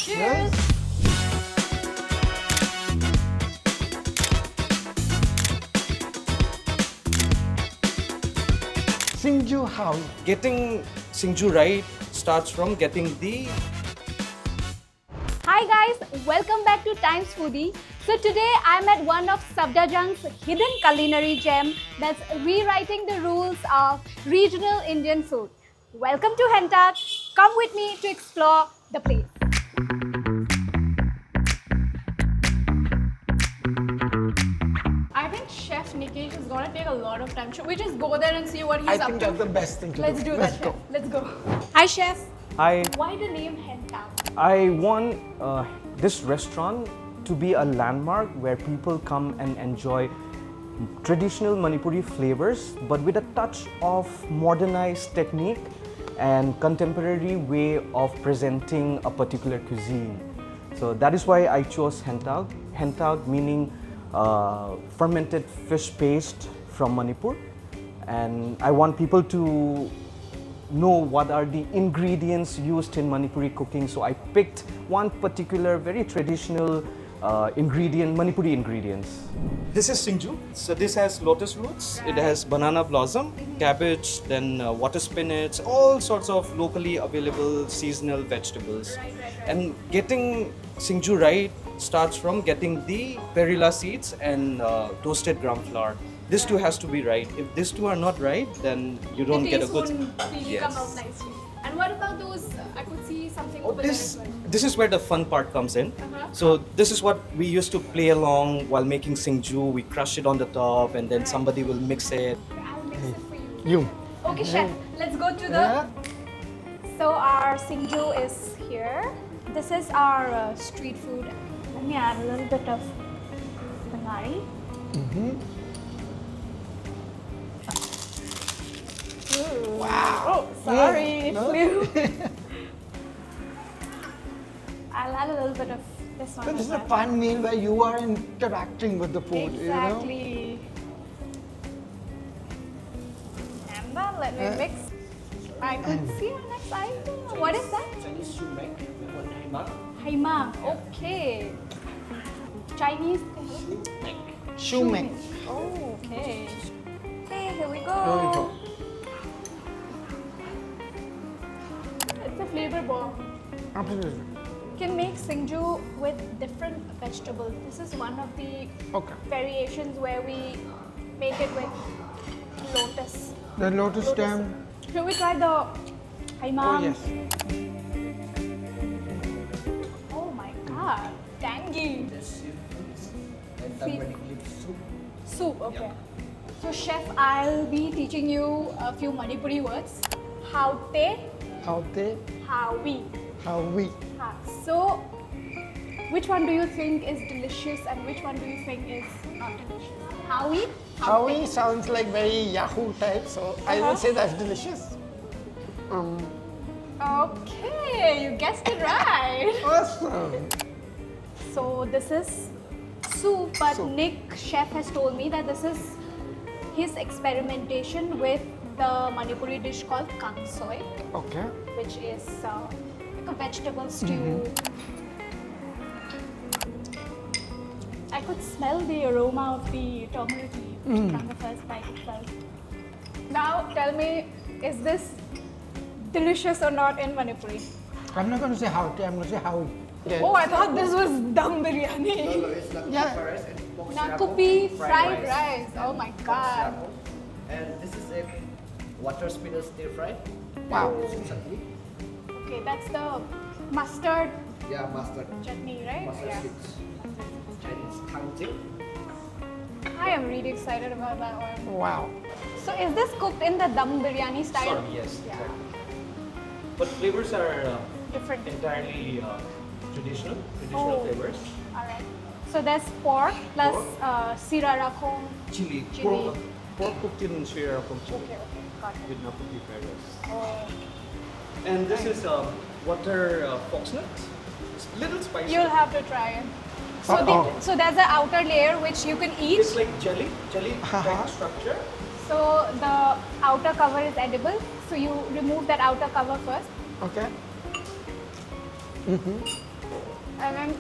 Cheers! Singju how? Getting Singju right starts from getting the... Hi guys, welcome back to Times Foodie. So today I'm at one of Safdarjung's hidden culinary gem that's rewriting the rules of regional Indian food. Welcome to Hentak. Come with me to explore the place. I think Chef Nikesh is gonna take a lot of time. Should we just go there and see what he's I up think to? that's the best thing to Let's do. do Let's that. go. Chef. Let's go. Hi Chef. Hi, Why the name Hentak? I want this restaurant to be a landmark where people come and enjoy traditional Manipuri flavors, but with a touch of modernized technique and contemporary way of presenting a particular cuisine. So that is why I chose Hentak. Hentak meaning fermented fish paste from Manipur, and I want people to know what are the ingredients used in Manipuri cooking. So I picked one particular very traditional ingredient, Manipuri ingredients. This is Singju. So this has lotus roots, it has banana blossom, cabbage, then water spinach, all sorts of locally available seasonal vegetables. And getting Singju right starts from getting the perilla seeds and toasted gram flour. This two has to be right. If these two are not right, then you don't get a good... Yes. Come out nicely. And what about those? I could see something over there as well. This is where the fun part comes in. Uh-huh. So this is what we used to play along while making Singju. We crush it on the top and then somebody will mix it. I'll mix it for you. You. Okay, Chef. Let's go to the... Yeah. So our Singju is here. This is our street food. Let me add a little bit of banari. Wow. Oh, sorry, No. it flew. I'll add a little bit of this one. So this as is a well. fun meal where you are interacting with the food, Exactly. And then let me mix. I could see our next item. What is that? Chinese shumek, Haima. Okay. Chinese. Shumek. Oh, okay. Okay, here we There we go. go. It's a flavor bomb. Absolutely. You can make Singju with different vegetables. This is one of the Okay. variations where we make it with lotus. The lotus stem. Should we try the haima? Oh yes. Oh my god, tangy. Soup, okay. So chef, I'll be teaching you a few Manipuri words. How te, How they, how we. how we. So, which one do you think is delicious and which one do you think is not delicious? Howie? Howie sounds like very Yahoo type, so I would say that's delicious. Okay, you guessed it right. Awesome. So this is soup, but Soup. Nick chef has told me that this is his experimentation with the Manipuri dish called Kangsoi, Okay. which is like a vegetable stew. I could smell the aroma of the turmeric leaf from the first bite itself. Now tell me, is this delicious or not in Manipuri? I'm not going to say how to, I'm going to say how. Yeah. Oh, I thought this was dum biryani. It's like Yeah. rice and pork Nakupi scramble, fried rice. Oh my god. scramble. And this is a water spinach stir fry. Wow. Chutney. Okay, that's the mustard Yeah, mustard. chutney, right? Mustard Yeah. sticks. And it's tangjing. I am really excited about that one. Wow. So is this cooked in the dum biryani style? Sorry, yes, Yeah. exactly. But flavors are Different. entirely traditional Oh. flavors. Alright. So there's pork plus sira rakong. Chili, Chili. pork cooked in Sri from chili Okay, got it. with nakupi fried rice. Oh. And this is water foxnut. It's a little spicy. You'll have to try it. So, Uh-oh. so there's an outer layer which you can eat. It's like jelly type structure. So the outer cover is edible. So you remove that outer cover first. Okay. And then,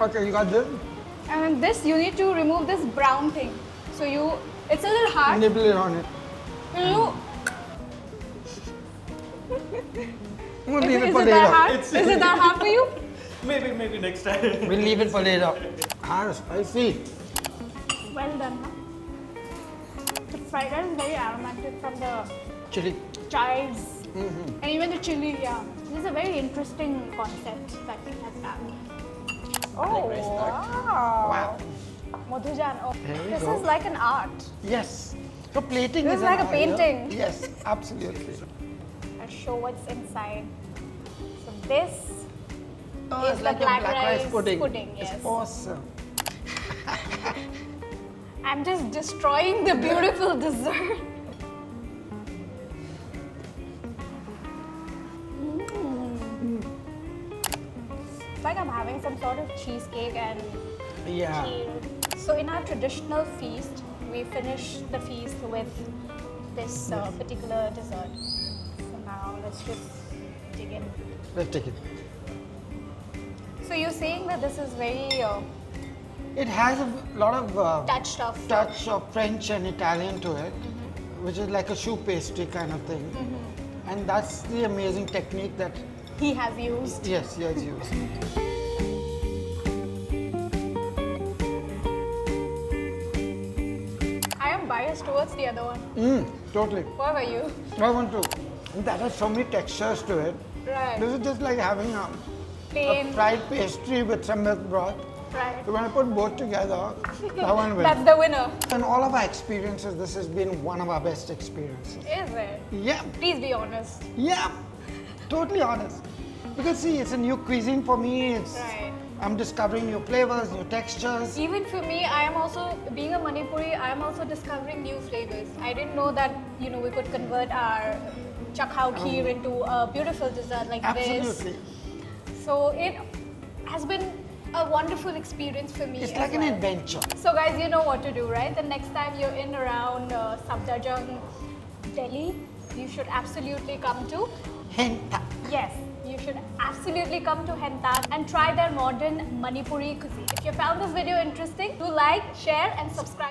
Okay, you got this? and then this, you need to remove this brown thing. So it's a little hard. Nibble it on it. You, I'm gonna leave it for is it that later. hard? Is it that hard for you? Maybe next time. We'll leave it for later. Ah, spicy. Well done, huh? The fried rice is very aromatic from the Chili. chives and even the chili, yeah. This is a very interesting concept that we have done. Oh, wow. Modhurjan, oh, There we this go. is like an art. Yes. So plating This is is like an a art, yeah? painting. Yes, absolutely. I'll show what's inside. So this Oh, is it's the like black a black rice pudding. yes. It's awesome. I'm just destroying the beautiful dessert. It's like I'm having some sort of cheesecake and Yeah. kheer. So in our traditional feast, we finish the feast with this particular dessert. So now let's just dig in. Let's take it. So you're saying that this is very It has a lot of touched of. touch of French and Italian to it, which is like a choux pastry kind of thing. And that's the amazing technique that, He has used. yes, he has used. I am biased towards the other one. Totally. What about you? I want to. That has so many textures to it. Right. This is just like having a Plain. fried pastry with some milk broth. Right. So when I put both together, that one wins. That's the winner. In all of our experiences, this has been one of our best experiences. Is it? Yeah, Please be honest. yeah, totally honest. Because see, it's a new cuisine for me. It's Right. I'm discovering new flavors, new textures. Even for me, I am also, being a Manipuri, I am also discovering new flavors. I didn't know that, we could convert our Chak hao kheer into a beautiful dessert like Absolutely. this. So it has been a wonderful experience for me. It's as like an well. adventure. So guys, you know what to do, right? The next time you're in around Safdarjung, Delhi, you should absolutely come to, Hentak. yes, you should absolutely come to Hentak and try their modern Manipuri cuisine. If you found this video interesting, do like, share and subscribe.